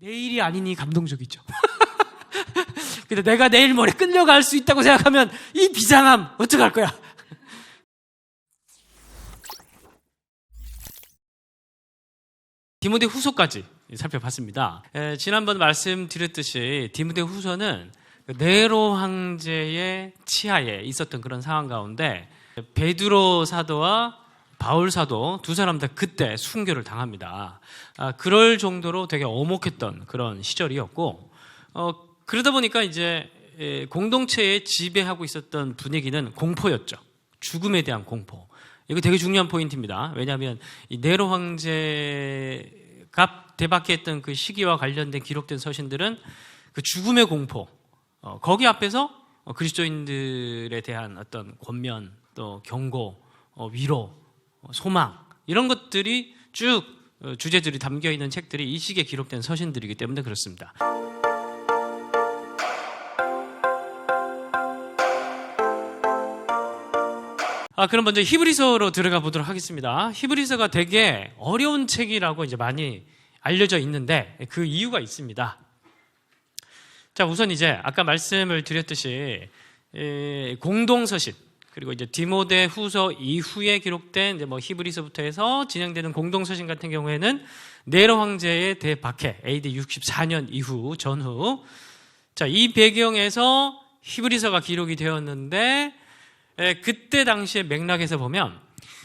내일이 아니니 감동적이죠. 근데 내가 내일 모레 끌려갈 수 있다고 생각하면 이 비장함 어떡할 거야. 디모데 후서까지 살펴봤습니다. 지난번 말씀드렸듯이 디모데 후서는 네로 황제의 치하에 있었던 그런 상황 가운데 베드로 사도와 바울 사도 두 사람 다 그때 순교를 당합니다. 그럴 정도로 되게 엄혹했던 그런 시절이었고, 그러다 보니까 이제 공동체에 지배하고 있었던 분위기는 공포였죠. 죽음에 대한 공포. 이거 되게 중요한 포인트입니다. 왜냐하면 이 네로 황제가 대박했던 그 시기와 관련된 기록된 서신들은 그 죽음의 공포, 거기 앞에서 그리스도인들에 대한 어떤 권면, 또 경고, 위로, 소망, 이런 것들이 쭉 주제들이 담겨 있는 책들이 이 시기에 기록된 서신들이기 때문에 그렇습니다. 그럼 먼저 히브리서로 들어가 보도록 하겠습니다. 히브리서가 되게 어려운 책이라고 이제 많이 알려져 있는데 그 이유가 있습니다. 자, 우선 이제 아까 말씀을 드렸듯이 공동서신, 그리고 이제 디모데 후서 이후에 기록된 이제 뭐 히브리서부터 해서 진행되는 공동서신 같은 경우에는 네로 황제의 대박해 AD 64년 이후 전후, 자, 이 배경에서 히브리서가 기록이 되었는데, 그때 당시의 맥락에서 보면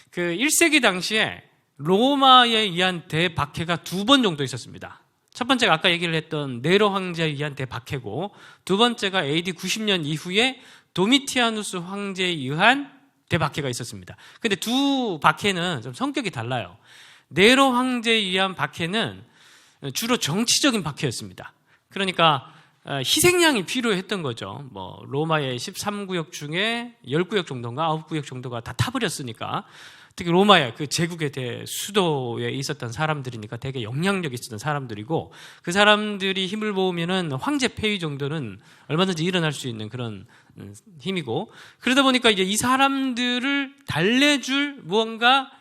그 1세기 당시에 로마에 의한 대박해가 2번 정도 있었습니다. 첫 번째가 아까 얘기를 했던 네로 황제에 의한 대박해고, 두 번째가 AD 90년 이후에 도미티아누스 황제에 의한 대박해가 있었습니다. 근데 두 박해는 좀 성격이 달라요. 네로 황제에 의한 박해는 주로 정치적인 박해였습니다. 그러니까 희생양이 필요했던 거죠. 뭐 로마의 13구역 중에 10구역 정도인가 9구역 정도가 다 타버렸으니까, 특히 로마의 그 제국의 수도에 있었던 사람들이니까 되게 영향력이 있었던 사람들이고, 그 사람들이 힘을 모으면은 황제 폐위 정도는 얼마든지 일어날 수 있는 그런 힘이고, 그러다 보니까 이제 이 사람들을 달래줄 무언가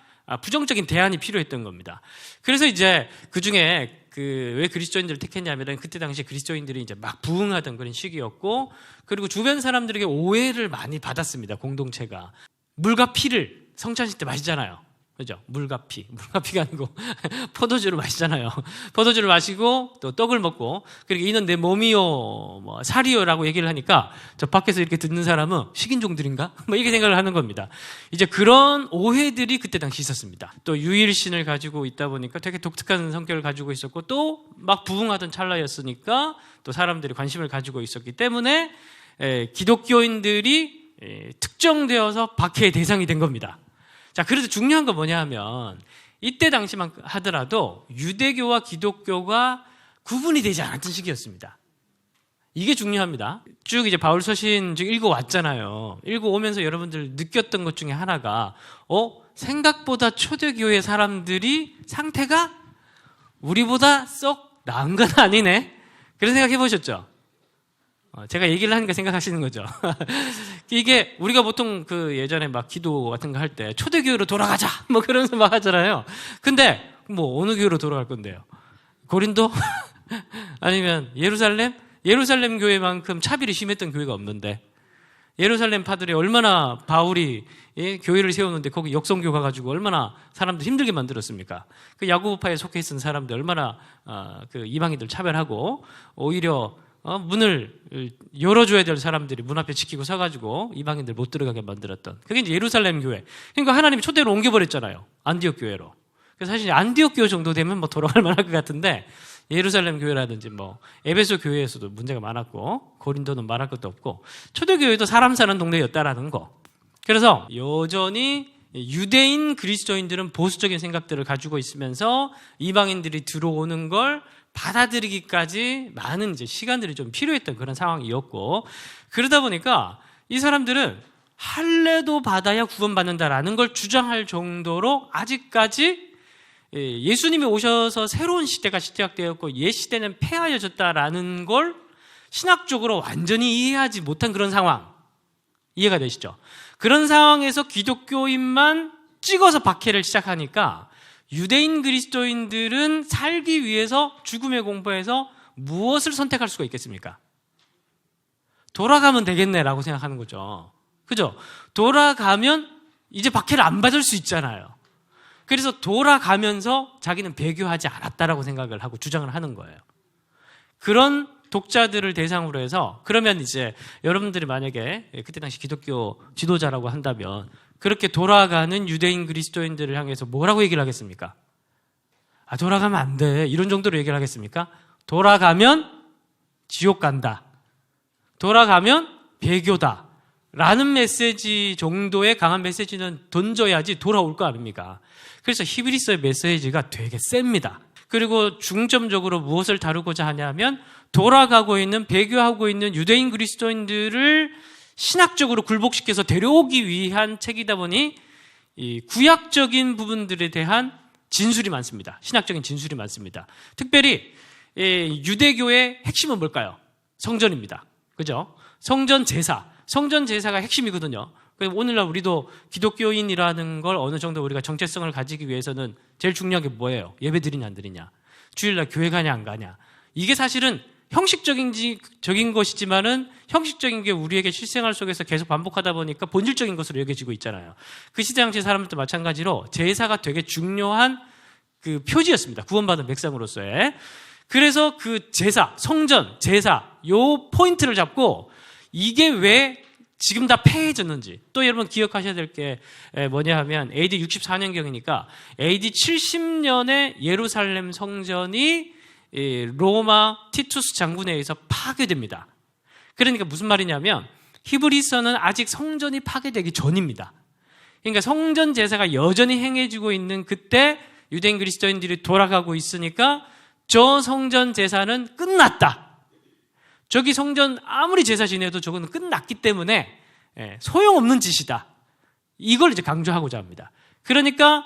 부정적인 대안이 필요했던 겁니다. 그래서 이제 그 중에 왜 그리스도인들을 택했냐면 그때 당시 그리스도인들이 이제 막 부흥하던 그런 시기였고, 그리고 주변 사람들에게 오해를 많이 받았습니다. 공동체가 물과 피를 성찬식 때 마시잖아요. 그죠? 물과 피가 아니고 포도주를 마시잖아요. 포도주를 마시고 또 떡을 먹고, 그리고 이는 내 몸이요 뭐 살이요라고 얘기를 하니까 저 밖에서 이렇게 듣는 사람은 식인종들인가? 뭐 이렇게 생각을 하는 겁니다. 이제 그런 오해들이 그때 당시 있었습니다. 또 유일신을 가지고 있다 보니까 되게 독특한 성격을 가지고 있었고, 또 막 부흥하던 찰나였으니까 또 사람들이 관심을 가지고 있었기 때문에 기독교인들이 특정되어서 박해의 대상이 된 겁니다. 자, 그래서 중요한 건 뭐냐 하면 이때 당시만 하더라도 유대교와 기독교가 구분이 되지 않았던 시기였습니다. 이게 중요합니다. 쭉 이제 바울 서신 쭉 읽어왔잖아요. 읽어오면서 여러분들 느꼈던 것 중에 하나가 생각보다 초대교회 사람들이 상태가 우리보다 썩 나은 건 아니네. 그런 생각 해보셨죠? 제가 얘기를 하니까 생각하시는 거죠. 이게 우리가 보통 그 예전에 막 기도 같은 거 할 때 초대교회로 돌아가자 뭐 그러면서 막 하잖아요. 근데 뭐 어느 교회로 돌아갈 건데요? 고린도? 아니면 예루살렘? 예루살렘 교회만큼 차별이 심했던 교회가 없는데, 예루살렘 파들이 얼마나 바울이 교회를 세우는데 거기 역성교 가가지고 얼마나 사람들 힘들게 만들었습니까? 그 야고보파에 속해 있던 사람들 얼마나 그 이방인들 차별하고, 오히려 문을 열어줘야 될 사람들이 문 앞에 지키고 서가지고 이방인들 못 들어가게 만들었던, 그게 이제 예루살렘 교회. 그러니까 하나님이 초대로 옮겨버렸잖아요. 안디옥 교회로. 그래서 사실 안디옥 교회 정도 되면 뭐 돌아갈 만할 것 같은데, 예루살렘 교회라든지 뭐 에베소 교회에서도 문제가 많았고, 고린도는 말할 것도 없고, 초대교회도 사람 사는 동네였다라는 거. 그래서 여전히 유대인 그리스도인들은 보수적인 생각들을 가지고 있으면서 이방인들이 들어오는 걸 받아들이기까지 많은 이제 시간들이 좀 필요했던 그런 상황이었고, 그러다 보니까 이 사람들은 할례도 받아야 구원받는다라는 걸 주장할 정도로 아직까지 예수님이 오셔서 새로운 시대가 시작되었고 옛 시대는 폐하여졌다라는 걸 신학적으로 완전히 이해하지 못한 그런 상황, 이해가 되시죠? 그런 상황에서 기독교인만 찍어서 박해를 시작하니까 유대인 그리스도인들은 살기 위해서 죽음의 공포에서 무엇을 선택할 수가 있겠습니까? 돌아가면 되겠네라고 생각하는 거죠. 그죠? 돌아가면 이제 박해를 안 받을 수 있잖아요. 그래서 돌아가면서 자기는 배교하지 않았다라고 생각을 하고 주장을 하는 거예요. 그런 독자들을 대상으로 해서, 그러면 이제 여러분들이 만약에 그때 당시 기독교 지도자라고 한다면 그렇게 돌아가는 유대인 그리스도인들을 향해서 뭐라고 얘기를 하겠습니까? 돌아가면 안 돼, 이런 정도로 얘기를 하겠습니까? 돌아가면 지옥 간다, 돌아가면 배교다 라는 메시지 정도의 강한 메시지는 던져야지 돌아올 거 아닙니까? 그래서 히브리서의 메시지가 되게 셉니다. 그리고 중점적으로 무엇을 다루고자 하냐면, 돌아가고 있는, 배교하고 있는 유대인 그리스도인들을 신학적으로 굴복시켜서 데려오기 위한 책이다 보니 이 구약적인 부분들에 대한 진술이 많습니다. 신학적인 진술이 많습니다. 특별히 유대교의 핵심은 뭘까요? 성전입니다. 그죠? 성전 제사. 성전 제사가 핵심이거든요. 오늘날 우리도 기독교인이라는 걸 어느 정도 우리가 정체성을 가지기 위해서는 제일 중요한 게 뭐예요? 예배 드리냐 안 드리냐, 주일날 교회 가냐 안 가냐. 이게 사실은 형식적인 것이지만은 형식적인 게 우리에게 실생활 속에서 계속 반복하다 보니까 본질적인 것으로 여겨지고 있잖아요. 그 시대 당시 사람들도 마찬가지로 제사가 되게 중요한 그 표지였습니다. 구원받은 백성으로서의. 그래서 그 제사, 성전, 제사 요 포인트를 잡고 이게 왜 지금 다 폐해졌는지, 또 여러분 기억하셔야 될 게 뭐냐 하면 AD 64년경이니까 AD 70년에 예루살렘 성전이 로마 티투스 장군에 의해서 파괴됩니다. 그러니까 무슨 말이냐면 히브리서는 아직 성전이 파괴되기 전입니다. 그러니까 성전 제사가 여전히 행해지고 있는 그때 유대인 그리스도인들이 돌아가고 있으니까 저 성전 제사는 끝났다. 저기 성전 아무리 제사 지내도 저거는 끝났기 때문에 소용없는 짓이다. 이걸 이제 강조하고자 합니다. 그러니까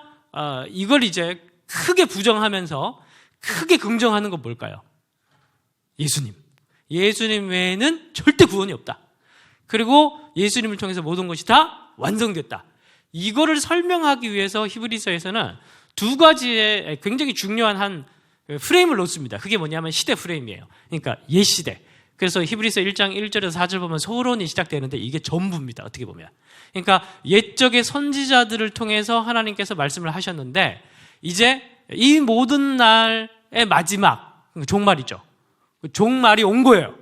이걸 이제 크게 부정하면서 크게 긍정하는 건 뭘까요? 예수님. 예수님 외에는 절대 구원이 없다. 그리고 예수님을 통해서 모든 것이 다 완성됐다. 이거를 설명하기 위해서 히브리서에서는 두 가지의 굉장히 중요한 한 프레임을 놓습니다. 그게 뭐냐면 시대 프레임이에요. 그러니까 옛 시대. 그래서 히브리서 1장 1절에서 4절 보면 서론이 시작되는데 이게 전부입니다. 어떻게 보면. 그러니까 옛적의 선지자들을 통해서 하나님께서 말씀을 하셨는데 이제 이 모든 날의 마지막, 종말이죠. 종말이 온 거예요.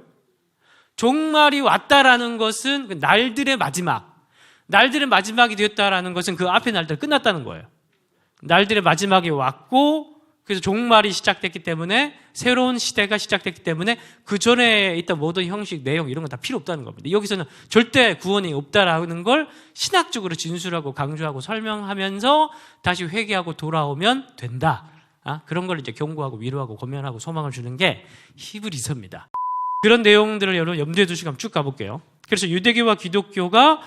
종말이 왔다라는 것은 그 날들의 마지막, 날들의 마지막이 되었다라는 것은 그 앞의 날들 끝났다는 거예요. 날들의 마지막이 왔고, 그래서 종말이 시작됐기 때문에 새로운 시대가 시작됐기 때문에 그 전에 있던 모든 형식, 내용 이런 건 다 필요 없다는 겁니다. 여기서는 절대 구원이 없다라는 걸 신학적으로 진술하고 강조하고 설명하면서 다시 회개하고 돌아오면 된다. 그런 걸 이제 경고하고 위로하고 권면하고 소망을 주는 게 히브리서입니다. 그런 내용들을 여러분 염두에 두시고 한번 쭉 가볼게요. 그래서 유대교와 기독교가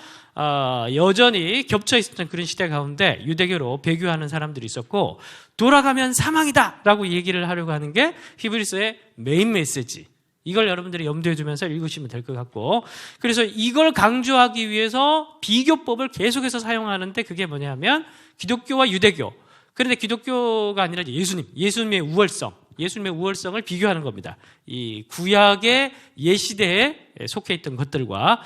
여전히 겹쳐 있었던 그런 시대 가운데 유대교로 배교하는 사람들이 있었고, 돌아가면 사망이다 라고 얘기를 하려고 하는 게 히브리서의 메인 메시지. 이걸 여러분들이 염두에 두면서 읽으시면 될 것 같고, 그래서 이걸 강조하기 위해서 비교법을 계속해서 사용하는데 그게 뭐냐면 기독교와 유대교. 그런데 기독교가 아니라 예수님의 우월성, 예수님의 우월성을 비교하는 겁니다. 이 구약의 옛시대에 속해 있던 것들과.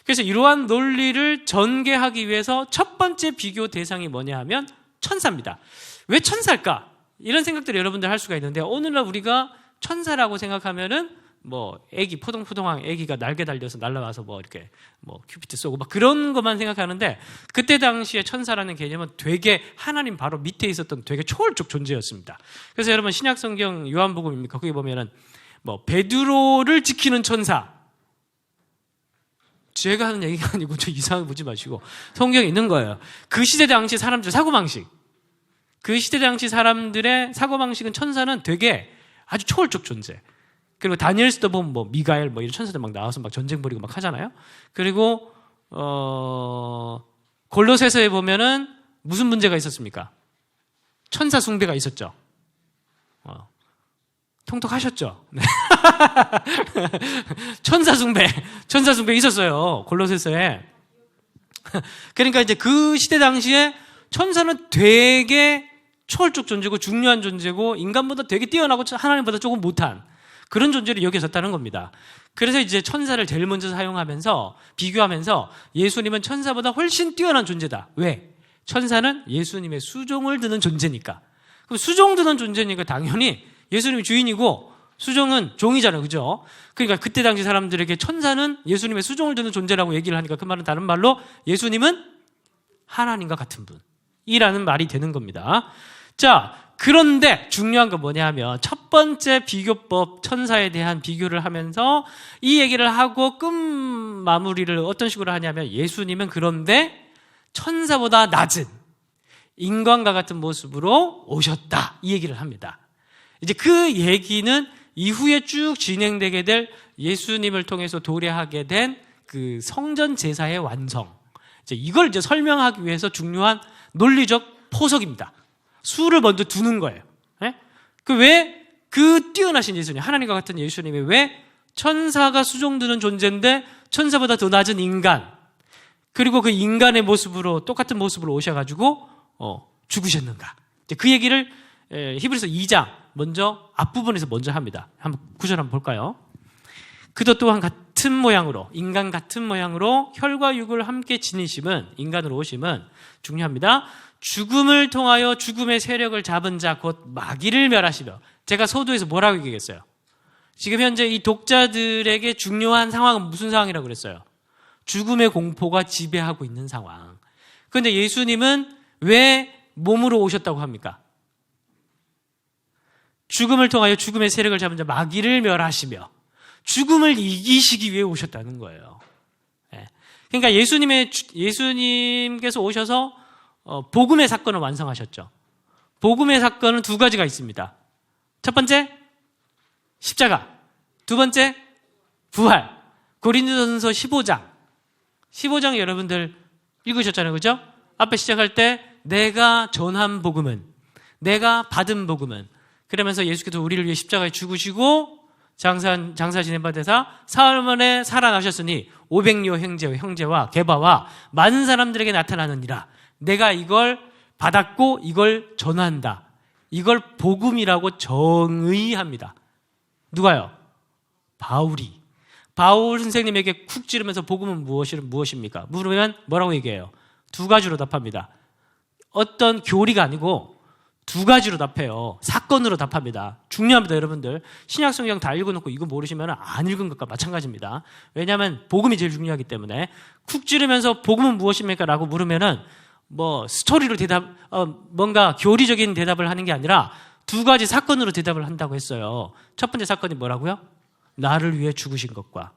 그래서 이러한 논리를 전개하기 위해서 첫 번째 비교 대상이 뭐냐 하면 천사입니다. 왜 천사일까? 이런 생각들을 여러분들 할 수가 있는데, 오늘날 우리가 천사라고 생각하면은 애기, 포동포동한 애기가 날개 달려서 날아와서 이렇게 큐피트 쏘고 그런 것만 생각하는데, 그때 당시에 천사라는 개념은 되게 하나님 바로 밑에 있었던 되게 초월적 존재였습니다. 그래서 여러분 신약 성경 요한복음입니까? 거기 보면은 베드로를 지키는 천사. 제가 하는 얘기가 아니고 저 이상하게 보지 마시고 성경에 있는 거예요. 그 시대 당시 사람들 사고방식. 그 시대 당시 사람들의 사고방식은 천사는 되게 아주 초월적 존재. 그리고 다니엘서도 보면 미가엘 이런 천사들 막 나와서 막 전쟁 벌이고 막 하잖아요. 그리고 골로새서에 보면은 무슨 문제가 있었습니까? 천사 숭배가 있었죠. 통독하셨죠? 네. 천사 숭배 있었어요. 골로새서에. 그러니까 이제 그 시대 당시에 천사는 되게 초월적 존재고 중요한 존재고 인간보다 되게 뛰어나고 하나님보다 조금 못한 그런 존재를 여겨졌다는 겁니다. 그래서 이제 천사를 제일 먼저 사용하면서 비교하면서 예수님은 천사보다 훨씬 뛰어난 존재다. 왜? 천사는 예수님의 수종을 드는 존재니까. 그럼 수종 드는 존재니까 당연히 예수님이 주인이고 수종은 종이잖아요. 그죠? 그러니까 그때 당시 사람들에게 천사는 예수님의 수종을 드는 존재라고 얘기를 하니까 그 말은 다른 말로 예수님은 하나님과 같은 분이라는 말이 되는 겁니다. 자, 그런데 중요한 건 뭐냐 하면 첫 번째 비교법 천사에 대한 비교를 하면서 이 얘기를 하고 끝 마무리를 어떤 식으로 하냐면 예수님은 그런데 천사보다 낮은 인간과 같은 모습으로 오셨다 이 얘기를 합니다. 이제 그 얘기는 이후에 쭉 진행되게 될 예수님을 통해서 도래하게 된 그 성전 제사의 완성, 이걸 이제 설명하기 위해서 중요한 논리적 포석입니다. 수를 먼저 두는 거예요. 그 뛰어나신 예수님, 하나님과 같은 예수님이 왜 천사가 수종드는 존재인데 천사보다 더 낮은 인간, 그리고 그 인간의 모습으로 똑같은 모습으로 오셔가지고 죽으셨는가? 그 얘기를 히브리서 2장 먼저 앞부분에서 먼저 합니다. 한번 구절 한번 볼까요? 그도 또한 같은 모양으로, 인간 같은 모양으로 혈과 육을 함께 지니심은, 인간으로 오심은 중요합니다. 죽음을 통하여 죽음의 세력을 잡은 자 곧 마귀를 멸하시며, 제가 서두에서 뭐라고 얘기했어요? 지금 현재 이 독자들에게 중요한 상황은 무슨 상황이라고 그랬어요? 죽음의 공포가 지배하고 있는 상황. 그런데 예수님은 왜 몸으로 오셨다고 합니까? 죽음을 통하여 죽음의 세력을 잡은 자 마귀를 멸하시며 죽음을 이기시기 위해 오셨다는 거예요. 그러니까 예수님께서 오셔서 복음의 사건을 완성하셨죠. 복음의 사건은 두 가지가 있습니다. 첫 번째, 십자가. 두 번째, 부활. 고린도전서 15장 여러분들 읽으셨잖아요. 그죠? 앞에 시작할 때 내가 전한 복음은, 내가 받은 복음은, 그러면서 예수께서 우리를 위해 십자가에 죽으시고 장사 지낸 바 되사 사흘 만에 살아나셨으니 500여 형제와 게바와 많은 사람들에게 나타나느니라. 내가 이걸 받았고 이걸 전한다. 이걸 복음이라고 정의합니다. 누가요? 바울이. 바울 선생님에게 쿡 찌르면서 복음은 무엇입니까? 물으면 뭐라고 얘기해요? 두 가지로 답합니다. 어떤 교리가 아니고 두 가지로 답해요. 사건으로 답합니다. 중요합니다, 여러분들. 신약 성경 다 읽어놓고 이거 모르시면 안 읽은 것과 마찬가지입니다. 왜냐하면 복음이 제일 중요하기 때문에. 쿡 찌르면서 복음은 무엇입니까? 라고 물으면은 스토리로 뭔가 교리적인 대답을 하는 게 아니라 두 가지 사건으로 대답을 한다고 했어요. 첫 번째 사건이 뭐라고요? 나를 위해 죽으신 것과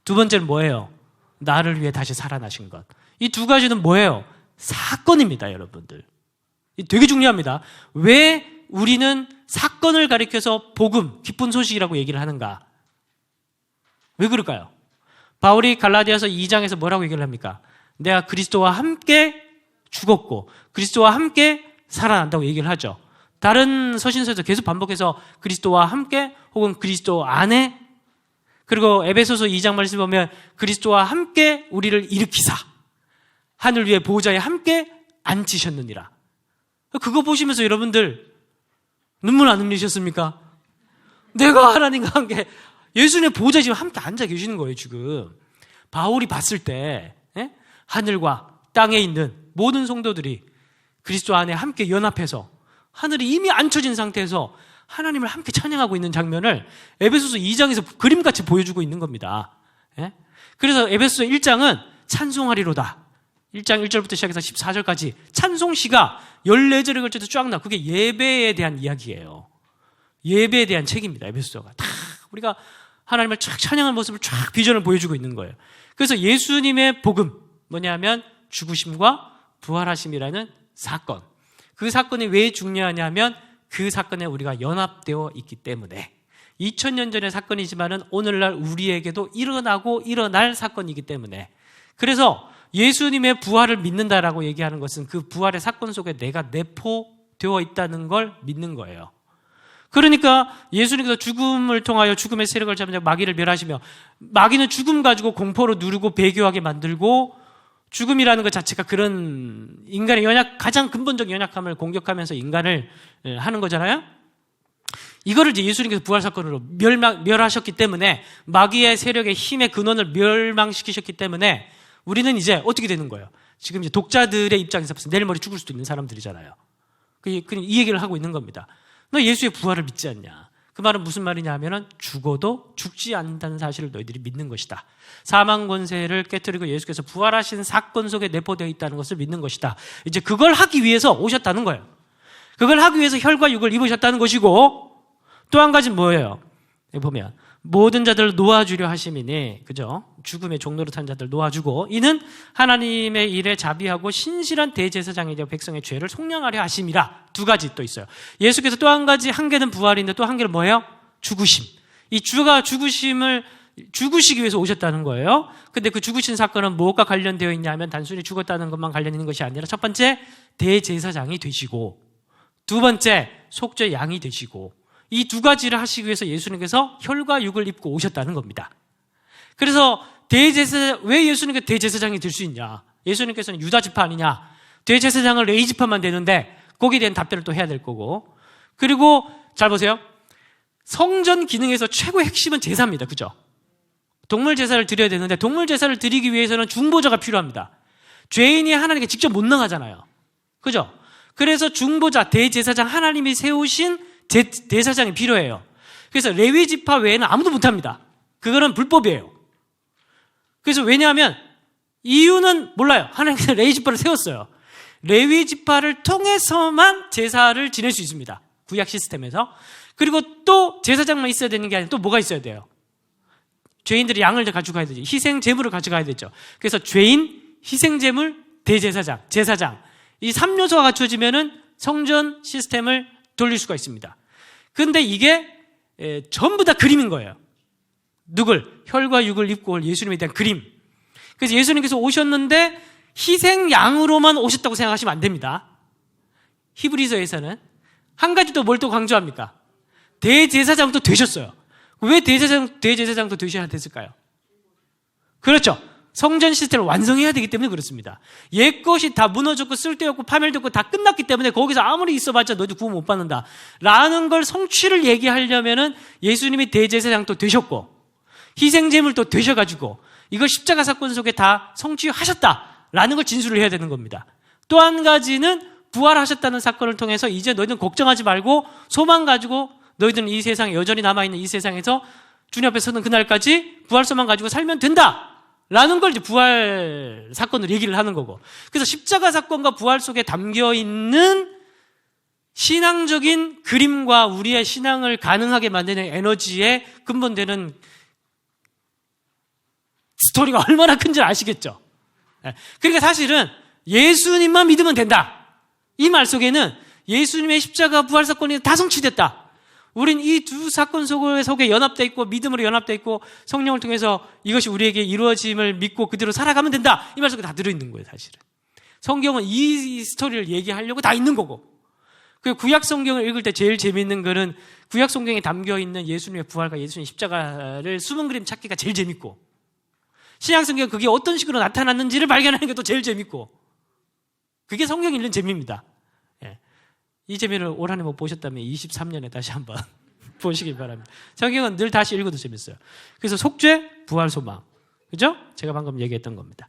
두 번째는 뭐예요? 나를 위해 다시 살아나신 것. 이 두 가지는 뭐예요? 사건입니다, 여러분들. 되게 중요합니다. 왜 우리는 사건을 가리켜서 복음, 기쁜 소식이라고 얘기를 하는가? 왜 그럴까요? 바울이 갈라디아서 2장에서 뭐라고 얘기를 합니까? 내가 그리스도와 함께 죽었고 그리스도와 함께 살아난다고 얘기를 하죠. 다른 서신서에서 계속 반복해서 그리스도와 함께 혹은 그리스도 안에, 그리고 에베소서 2장 말씀 보면 그리스도와 함께 우리를 일으키사 하늘 위에 보호자에 함께 앉히셨느니라. 그거 보시면서 여러분들 눈물 안 흘리셨습니까? 내가 하나님과 함께, 예수님의 보호자 지금 함께 앉아 계시는 거예요. 지금 바울이 봤을 때 하늘과 땅에 있는 모든 성도들이 그리스도 안에 함께 연합해서 하늘이 이미 앉혀진 상태에서 하나님을 함께 찬양하고 있는 장면을 에베소서 2장에서 그림같이 보여주고 있는 겁니다. 그래서 에베소서 1장은 찬송하리로다. 1장 1절부터 시작해서 14절까지 찬송시가 14절에 걸쳐서 쫙 나와. 그게 예배에 대한 이야기예요. 예배에 대한 책입니다. 에베소서가 다 우리가 하나님을 쫙 찬양하는 모습을 쫙 비전을 보여주고 있는 거예요. 그래서 예수님의 복음 뭐냐면 죽으심과 부활하심이라는 사건. 그 사건이 왜 중요하냐면 그 사건에 우리가 연합되어 있기 때문에 2000년 전의 사건이지만은 오늘날 우리에게도 일어나고 일어날 사건이기 때문에, 그래서 예수님의 부활을 믿는다라고 얘기하는 것은 그 부활의 사건 속에 내가 내포되어 있다는 걸 믿는 거예요. 그러니까 예수님께서 죽음을 통하여 죽음의 세력을 잡은 자 마귀를 멸하시며, 마귀는 죽음 가지고 공포로 누르고 배교하게 만들고 죽음이라는 것 자체가 그런 인간의 가장 근본적 연약함을 공격하면서 인간을 하는 거잖아요. 이거를 이제 예수님께서 부활사건으로 멸하셨기 때문에, 마귀의 세력의 힘의 근원을 멸망시키셨기 때문에 우리는 이제 어떻게 되는 거예요? 지금 이제 독자들의 입장에서 봤을 때 내일 모레 죽을 수도 있는 사람들이잖아요. 그냥 이 얘기를 하고 있는 겁니다. 너 예수의 부활을 믿지 않냐? 그 말은 무슨 말이냐 하면은 죽어도 죽지 않는다는 사실을 너희들이 믿는 것이다. 사망 권세를 깨뜨리고 예수께서 부활하신 사건 속에 내포되어 있다는 것을 믿는 것이다. 이제 그걸 하기 위해서 오셨다는 거예요. 그걸 하기 위해서 혈과 육을 입으셨다는 것이고, 또 한 가지는 뭐예요? 여기 보면 모든 자들을 놓아주려 하심이니, 그죠? 죽음의 종로로 탄 자들 놓아주고, 이는 하나님의 일에 자비하고 신실한 대제사장이 되어 백성의 죄를 속량하려 하심이라. 두 가지 또 있어요. 예수께서 또 한 가지, 한 개는 부활인데 또 한 개는 뭐예요? 죽으심. 이 주가 죽으심을 죽으시기 위해서 오셨다는 거예요. 근데 그 죽으신 사건은 무엇과 관련되어 있냐면 단순히 죽었다는 것만 관련 있는 것이 아니라, 첫 번째 대제사장이 되시고, 두 번째 속죄 양이 되시고, 이 두 가지를 하시기 위해서 예수님께서 혈과 육을 입고 오셨다는 겁니다. 그래서 왜 예수님께서 대제사장이 될 수 있냐? 예수님께서는 유다 지파 아니냐? 대제사장은 레위 지파만 되는데 거기에 대한 답변을 또 해야 될 거고, 그리고 잘 보세요. 성전 기능에서 최고의 핵심은 제사입니다. 그죠? 동물 제사를 드려야 되는데 동물 제사를 드리기 위해서는 중보자가 필요합니다. 죄인이 하나님께 직접 못 나가잖아요. 그죠? 그래서 중보자, 대제사장, 하나님이 세우신 대사장이 필요해요. 그래서 레위 지파 외에는 아무도 못합니다. 그거는 불법이에요. 그래서 왜냐하면 이유는 몰라요. 하나님께서 레위 지파를 세웠어요. 레위 지파를 통해서만 제사를 지낼 수 있습니다. 구약 시스템에서. 그리고 또 제사장만 있어야 되는 게 아니라 또 뭐가 있어야 돼요? 죄인들이 양을 가져가야 되죠. 희생 제물을 가져가야 되죠. 그래서 죄인, 희생 제물, 대제사장, 제사장, 이 3요소가 갖춰지면은 성전 시스템을 돌릴 수가 있습니다. 그런데 이게 전부 다 그림인 거예요. 혈과 육을 입고 올 예수님에 대한 그림. 그래서 예수님께서 오셨는데 희생 양으로만 오셨다고 생각하시면 안 됩니다. 히브리서에서는 한 가지 또 뭘 또 강조합니까? 대제사장도 되셨어요. 왜 대제사장도 되셔야 됐을까요? 그렇죠. 성전 시스템을 완성해야 되기 때문에 그렇습니다. 옛것이 다 무너졌고 쓸데없고 파멸됐고 다 끝났기 때문에 거기서 아무리 있어봤자 너희도 구원 못 받는다 라는 걸 성취를 얘기하려면은 예수님이 대제사장도 되셨고 희생제물도 되셔가지고 이걸 십자가 사건 속에 다 성취하셨다라는 걸 진술을 해야 되는 겁니다. 또 한 가지는 부활하셨다는 사건을 통해서 이제 너희들은 걱정하지 말고 소망 가지고 너희들은 이 세상에 여전히 남아있는 이 세상에서 주님 앞에 서는 그날까지 부활 소망 가지고 살면 된다 라는 걸 이제 부활 사건으로 얘기를 하는 거고, 그래서 십자가 사건과 부활 속에 담겨있는 신앙적인 그림과 우리의 신앙을 가능하게 만드는 에너지의 근본되는 스토리가 얼마나 큰지 아시겠죠? 그러니까 사실은 예수님만 믿으면 된다, 이 말 속에는 예수님의 십자가 부활 사건이 다 성취됐다, 우린 이 두 사건 속에 연합되어 있고 믿음으로 연합되어 있고 성령을 통해서 이것이 우리에게 이루어짐을 믿고 그대로 살아가면 된다, 이 말 속에 다 들어있는 거예요. 사실은 성경은 이 스토리를 얘기하려고 다 있는 거고, 그 구약 성경을 읽을 때 제일 재밌는 거는 구약 성경에 담겨있는 예수님의 부활과 예수님의 십자가를 숨은 그림 찾기가 제일 재밌고, 신약 성경은 그게 어떤 식으로 나타났는지를 발견하는 게 또 제일 재밌고, 그게 성경 읽는 재미입니다. 이 재미를 올 한 해 못 보셨다면 23년에 다시 한번 보시기 바랍니다. 성경은 늘 다시 읽어도 재밌어요. 그래서 속죄, 부활, 소망. 그죠? 제가 방금 얘기했던 겁니다.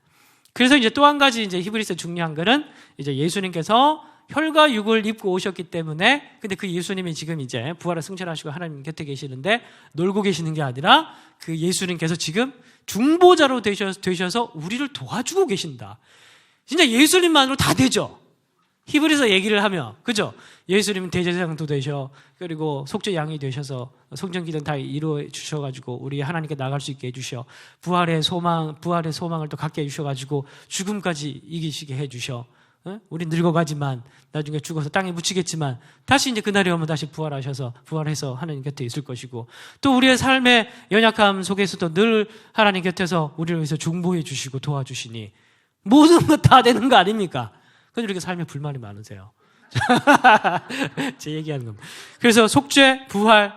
그래서 이제 또 한 가지 이제 히브리서 중요한 거는 이제 예수님께서 혈과 육을 입고 오셨기 때문에, 근데 그 예수님이 지금 이제 부활을 승천하시고 하나님 곁에 계시는데 놀고 계시는 게 아니라 그 예수님께서 지금 중보자로 되셔서 우리를 도와주고 계신다. 진짜 예수님만으로 다 되죠. 히브리서 얘기를 하며, 그죠? 예수님은 대제사장도 되셔, 그리고 속죄 양이 되셔서 성전 기능 다 이루어 주셔가지고 우리 하나님께 나갈 수 있게 해주셔, 부활의 소망을 또 갖게 해주셔가지고 죽음까지 이기시게 해주셔. 우리 늙어가지만 나중에 죽어서 땅에 묻히겠지만 다시 이제 그날이 오면 다시 부활해서 하나님 곁에 있을 것이고, 또 우리의 삶의 연약함 속에서도 늘 하나님 곁에서 우리를 위해서 중보해 주시고 도와주시니 모든 것 다 되는 거 아닙니까? 근데 이렇게 삶에 불만이 많으세요. 제 얘기하는 겁니다. 그래서 속죄, 부활,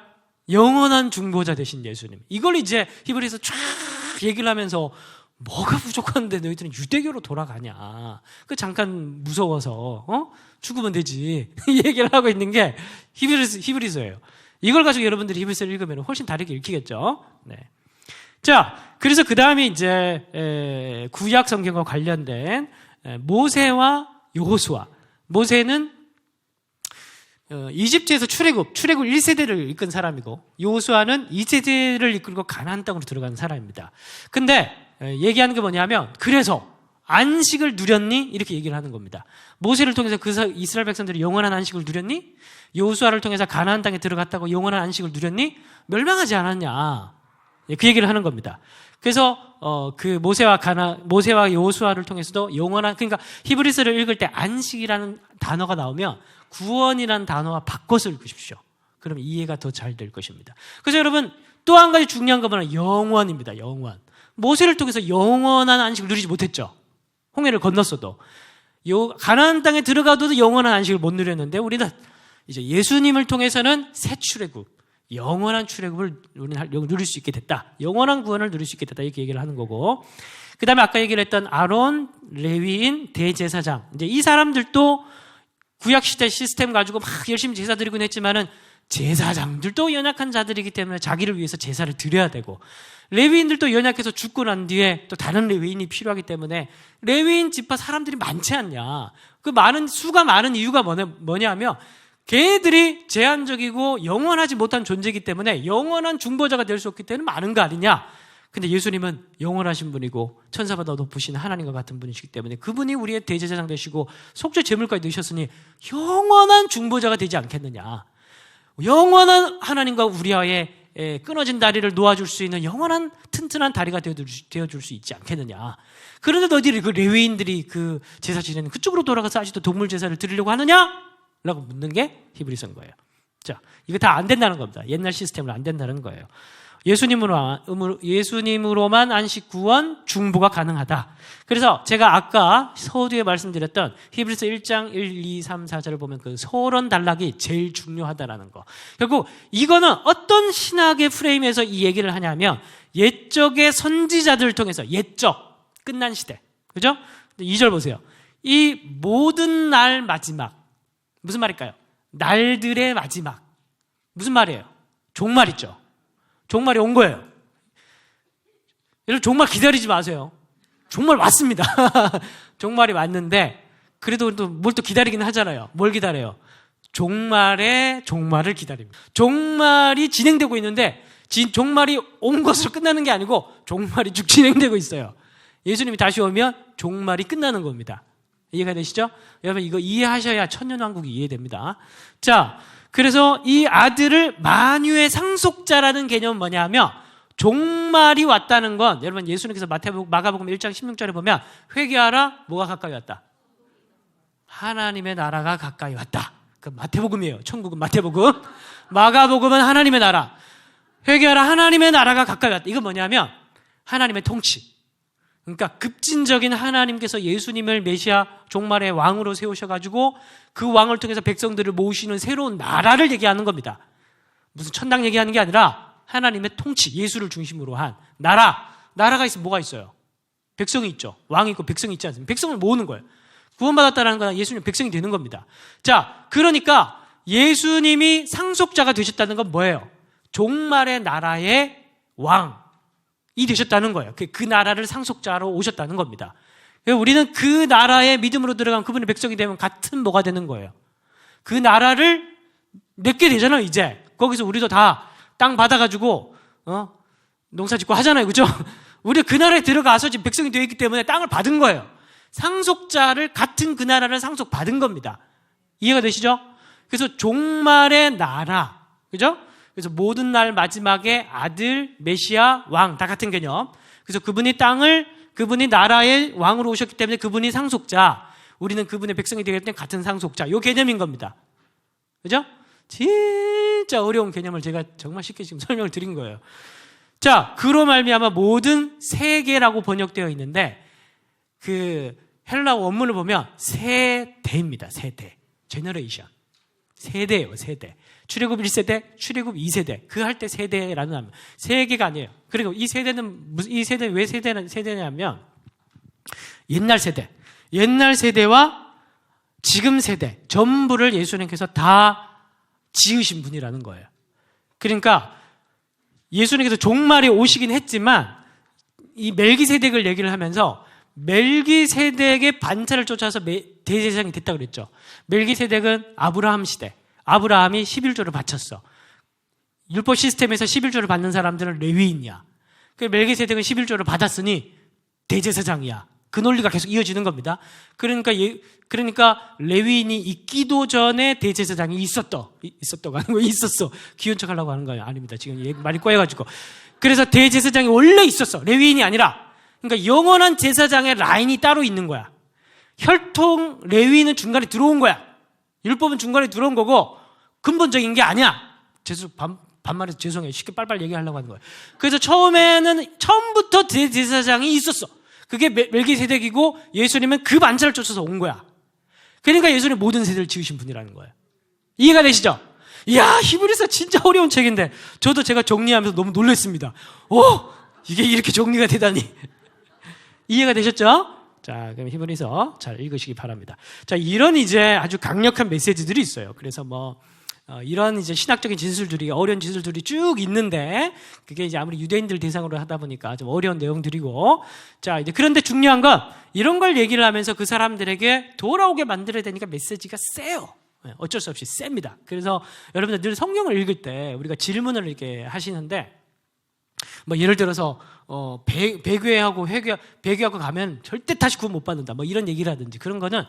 영원한 중보자 되신 예수님, 이걸 이제 히브리서 쫙 얘기를 하면서 뭐가 부족한데 너희들은 유대교로 돌아가냐? 그 잠깐 무서워서 죽으면 되지. 이 얘기를 하고 있는 게 히브리서예요. 이걸 가지고 여러분들이 히브리서를 읽으면 훨씬 다르게 읽히겠죠. 네. 자, 그래서 그 다음에 이제 구약 성경과 관련된 모세와 여호수아. 모세는 이집트에서 출애굽 1세대를 이끈 사람이고, 여호수아는 2세대를 이끌고 가나안 땅으로 들어간 사람입니다. 근데 얘기하는 게 뭐냐면, 그래서 안식을 누렸니? 이렇게 얘기를 하는 겁니다. 모세를 통해서 이스라엘 백성들이 영원한 안식을 누렸니? 여호수아를 통해서 가나안 땅에 들어갔다고 영원한 안식을 누렸니? 멸망하지 않았냐? 그 얘기를 하는 겁니다. 그래서 그 모세와 여호수아를 통해서도 영원한, 그러니까 히브리서를 읽을 때 안식이라는 단어가 나오면 구원이라는 단어와 바꿔서 읽으십시오. 그럼 이해가 더 잘 될 것입니다. 그래서 여러분, 또 한 가지 중요한 거 뭐냐면 영원입니다. 영원. 모세를 통해서 영원한 안식을 누리지 못했죠. 홍해를 건넜어도. 가나안 땅에 들어가도 영원한 안식을 못 누렸는데, 우리는 이제 예수님을 통해서는 새 출애굽, 영원한 출애굽을 누릴 수 있게 됐다. 영원한 구원을 누릴 수 있게 됐다. 이렇게 얘기를 하는 거고, 그 다음에 아까 얘기를 했던 아론, 레위인, 대제사장, 이제 이 사람들도 구약시대 시스템 가지고 막 열심히 제사 드리곤 했지만은, 제사장들도 연약한 자들이기 때문에 자기를 위해서 제사를 드려야 되고, 레위인들도 연약해서 죽고 난 뒤에 또 다른 레위인이 필요하기 때문에 레위인 지파 사람들이 많지 않냐. 그 수가 많은 이유가 뭐냐면, 걔들이 제한적이고 영원하지 못한 존재이기 때문에 영원한 중보자가 될 수 없기 때문에 많은 거 아니냐. 근데 예수님은 영원하신 분이고 천사보다 높으신 하나님과 같은 분이시기 때문에 그분이 우리의 대제사장 되시고 속죄 제물까지 넣으셨으니 영원한 중보자가 되지 않겠느냐. 영원한 하나님과 우리와의 끊어진 다리를 놓아줄 수 있는 영원한 튼튼한 다리가 되어줄 수 있지 않겠느냐. 그런데 너희들이 그 레위인들이 그 제사 지내는 그쪽으로 돌아가서 아직도 동물 제사를 드리려고 하느냐? 라고 묻는 게 히브리서인 거예요. 자, 이거 다 안 된다는 겁니다. 옛날 시스템으로 안 된다는 거예요. 예수님으로만 안식 구원 중보가 가능하다. 그래서 제가 아까 서두에 말씀드렸던 히브리서 1장 1, 2, 3, 4절을 보면 그 서론 단락이 제일 중요하다라는 거. 결국 이거는 어떤 신학의 프레임에서 이 얘기를 하냐면, 옛적의 선지자들을 통해서, 옛적 끝난 시대, 그죠? 2절 보세요. 이 모든 날 마지막, 무슨 말일까요? 날들의 마지막. 무슨 말이에요? 종말 있죠. 종말이 온 거예요. 여러분, 종말 기다리지 마세요. 종말 왔습니다. 종말이 왔는데, 그래도 뭘 또 기다리긴 하잖아요. 뭘 기다려요? 종말의 종말을 기다립니다. 종말이 진행되고 있는데, 종말이 온 것으로 끝나는 게 아니고 종말이 쭉 진행되고 있어요. 예수님이 다시 오면 종말이 끝나는 겁니다. 이해가 되시죠? 여러분, 이거 이해하셔야 천년왕국이 이해됩니다. 자, 그래서 이 아들을 만유의 상속자라는 개념은 뭐냐면, 종말이 왔다는 건, 여러분 예수님께서 마가복음 1장 16절에 보면 회개하라, 뭐가 가까이 왔다? 하나님의 나라가 가까이 왔다. 그 마태복음이에요. 천국은 마태복음. 마가복음은 하나님의 나라. 회개하라, 하나님의 나라가 가까이 왔다. 이건 뭐냐면 하나님의 통치. 그러니까 급진적인 하나님께서 예수님을 메시아 종말의 왕으로 세우셔가지고 그 왕을 통해서 백성들을 모으시는 새로운 나라를 얘기하는 겁니다. 무슨 천당 얘기하는 게 아니라 하나님의 통치, 예수를 중심으로 한 나라가 있으면 뭐가 있어요? 백성이 있죠. 왕이 있고 백성이 있지 않습니까? 백성을 모으는 거예요. 구원받았다는 건 예수님 백성이 되는 겁니다. 자, 그러니까 예수님이 상속자가 되셨다는 건 뭐예요? 종말의 나라의 왕이 되셨다는 거예요. 그 나라를 상속자로 오셨다는 겁니다. 우리는 그 나라에 믿음으로 들어간 그분의 백성이 되면 같은 뭐가 되는 거예요. 그 나라를 맺게 되잖아요. 이제 거기서 우리도 다 땅 받아가지고 농사 짓고 하잖아요. 그죠? 우리 그 나라에 들어가서 지금 백성이 되어 있기 때문에 땅을 받은 거예요. 상속자를, 같은 그 나라를 상속받은 겁니다. 이해가 되시죠? 그래서 종말의 나라, 그죠? 그래서 모든 날 마지막에 아들, 메시아, 왕 다 같은 개념. 그래서 그분이 나라의 왕으로 오셨기 때문에 그분이 상속자, 우리는 그분의 백성이 되기 때문에 같은 상속자, 요 개념인 겁니다. 그죠? 진짜 어려운 개념을 제가 정말 쉽게 지금 설명을 드린 거예요. 자, 그로 말미암아 모든 세계라고 번역되어 있는데, 그 헬라 원문을 보면 세대입니다. 세대, 제너레이션, 세대예요. 세대. 출애굽 1세대, 출애굽 2세대. 그 할 때 세대라는 말. 세 개가 아니에요. 그리고 이 세대는 왜 세대냐면 옛날 세대. 옛날 세대와 지금 세대 전부를 예수님께서 다 지으신 분이라는 거예요. 그러니까 예수님께서 종말이 오시긴 했지만 이 멜기세덱을 얘기를 하면서 멜기세덱의 반차를 쫓아서 대제사장이 됐다 그랬죠. 멜기세덱은 아브라함 시대. 아브라함이 11조를 바쳤어. 율법 시스템에서 11조를 받는 사람들은 레위인이야. 그 멜기세덱은 11조를 받았으니 대제사장이야. 그 논리가 계속 이어지는 겁니다. 그러니까 레위인이 있기도 전에 대제사장이 있었다고 하는 거예요. 있었어. 귀여운 척 하려고 하는 거예요. 아닙니다. 지금 말이 꼬여가지고. 그래서 대제사장이 원래 있었어. 레위인이 아니라. 그러니까 영원한 제사장의 라인이 따로 있는 거야. 혈통 레위인은 중간에 들어온 거야. 율법은 중간에 들어온 거고 근본적인 게 아니야. 반말해서 죄송해요. 쉽게 빨빨 얘기하려고 하는 거예요. 그래서 처음부터 대제사장이 있었어. 그게 멜기세덱이고 예수님은 그 반차를 쫓아서 온 거야. 그러니까 예수님 모든 세대를 지으신 분이라는 거예요. 이해가 되시죠? 이야, 히브리서 진짜 어려운 책인데 저도 제가 정리하면서 너무 놀랐습니다. 이게 이렇게 정리가 되다니. 이해가 되셨죠? 자, 그럼 히브리서 잘 읽으시기 바랍니다. 자, 이런 이제 아주 강력한 메시지들이 있어요. 그래서 이런 이제 신학적인 진술들이, 어려운 진술들이 쭉 있는데, 그게 이제 아무리 유대인들 대상으로 하다 보니까 좀 어려운 내용들이고, 자, 이제 그런데 중요한 건 이런 걸 얘기를 하면서 그 사람들에게 돌아오게 만들어야 되니까 메시지가 세요. 어쩔 수 없이 셉니다. 그래서 여러분들 늘 성경을 읽을 때 우리가 질문을 이렇게 하시는데, 예를 들어서 배교하고 배교하고 가면 절대 다시 구원 못 받는다. 이런 얘기라든지 그런 거는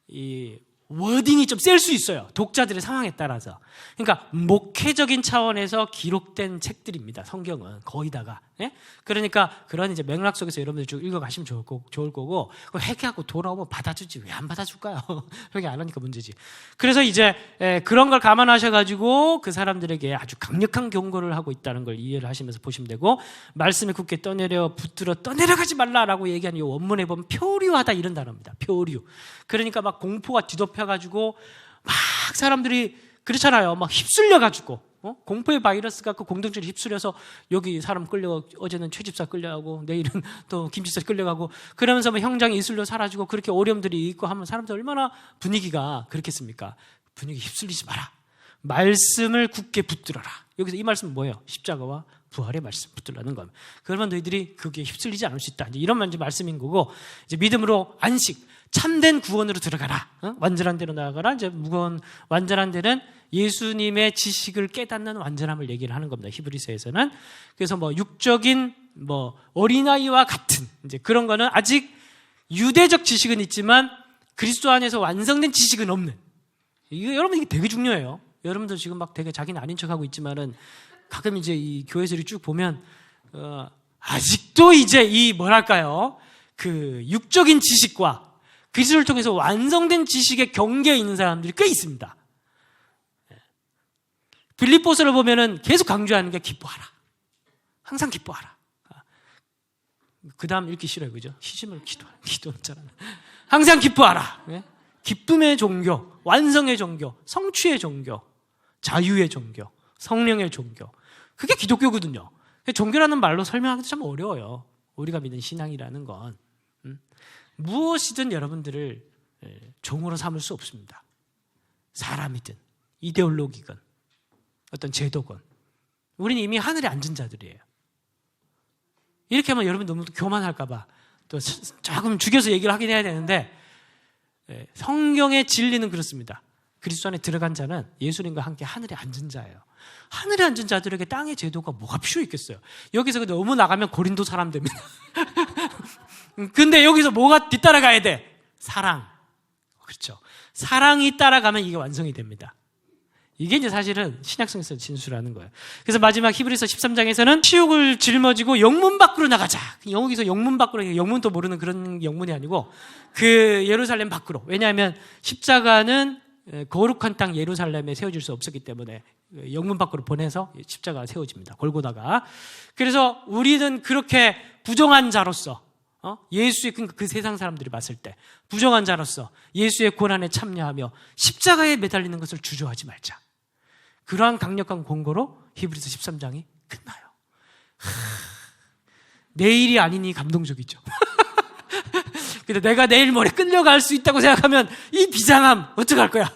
이 워딩이 좀 셀 수 있어요. 독자들의 상황에 따라서. 그러니까 목회적인 차원에서 기록된 책들입니다. 성경은 거의 다가. 예? 그러니까 그런 이제 맥락 속에서 여러분들 쭉 읽어가시면 좋을 거고 회개하고 돌아오면 받아주지 왜 안 받아줄까요? 회개 안 하니까 문제지. 그래서 이제 그런 걸 감안하셔가지고 그 사람들에게 아주 강력한 경고를 하고 있다는 걸 이해를 하시면서 보시면 되고, 말씀에 굳게 붙들어 떠내려가지 말라라고 얘기하는 이 원문에 보면 표류하다 이런 단어입니다. 표류. 그러니까 막 공포가 뒤덮여가지고 막 사람들이 그렇잖아요. 막 휩쓸려가지고 공포의 바이러스 갖고 공동체를 휩쓸려서 여기 사람 어제는 최집사 끌려가고 내일은 또 김집사 끌려가고 그러면서 형장이 이슬로 사라지고 그렇게 어려움들이 있고 하면 사람들 얼마나 분위기가 그렇겠습니까? 분위기 휩쓸리지 마라. 말씀을 굳게 붙들어라. 여기서 이 말씀은 뭐예요? 십자가와 부활의 말씀 붙들라는 겁니다. 그러면 너희들이 그게 휩쓸리지 않을 수 있다. 이제 이런 말씀인 거고, 이제 믿음으로 안식, 참된 구원으로 들어가라. 완전한 데로 나아가라. 이제 무거운 완전한 데는 예수님의 지식을 깨닫는 완전함을 얘기를 하는 겁니다. 히브리서에서는. 그래서 육적인 어린아이와 같은 이제 그런 거는 아직 유대적 지식은 있지만 그리스도 안에서 완성된 지식은 없는. 여러분 이게 되게 중요해요. 여러분들 지금 막 되게 자기는 아닌 척하고 있지만은 가끔 이제 이 교회들이 쭉 보면 아직도 이제 이 그 육적인 지식과 그리스도를 통해서 완성된 지식의 경계에 있는 사람들이 꽤 있습니다. 빌립보서를 보면은 계속 강조하는 게 기뻐하라. 항상 기뻐하라. 그 다음 읽기 싫어요. 그죠? 시즘을 기도는 잘하는. 항상 기뻐하라. 기쁨의 종교, 완성의 종교, 성취의 종교, 자유의 종교, 성령의 종교. 그게 기독교거든요. 종교라는 말로 설명하기도 참 어려워요. 우리가 믿는 신앙이라는 건. 무엇이든 여러분들을 종으로 삼을 수 없습니다. 사람이든 이데올로기건 어떤 제도건. 우리는 이미 하늘에 앉은 자들이에요. 이렇게 하면 여러분 너무 교만할까 봐 또 조금 죽여서 얘기를 하긴 해야 되는데, 성경의 진리는 그렇습니다. 그리스도 안에 들어간 자는 예수님과 함께 하늘에 앉은 자예요. 하늘에 앉은 자들에게 땅의 제도가 뭐가 필요 있겠어요? 여기서 너무 나가면 고린도 사람 됩니다. 근데 여기서 뭐가 뒤따라가야 돼? 사랑. 그렇죠. 사랑이 따라가면 이게 완성이 됩니다. 이게 이제 사실은 신약성에서 진술하는 거예요. 그래서 마지막 히브리서 13장에서는 치욕을 짊어지고 영문 밖으로 나가자. 여기서 영문 밖으로, 영문도 모르는 그런 영문이 아니고 그 예루살렘 밖으로. 왜냐하면 십자가는 거룩한 땅 예루살렘에 세워질 수 없었기 때문에 영문 밖으로 보내서 십자가가 세워집니다. 골고다가. 그래서 우리는 그렇게 부정한 자로서 예수의 그 세상 사람들이 봤을 때 부정한 자로서 예수의 고난에 참여하며 십자가에 매달리는 것을 주저하지 말자. 그러한 강력한 권고로 히브리서 13장이 끝나요. 내일이 아니니 감동적이죠. 근데 내가 내일 모레 끌려갈 수 있다고 생각하면 이 비장함 어떡할 거야?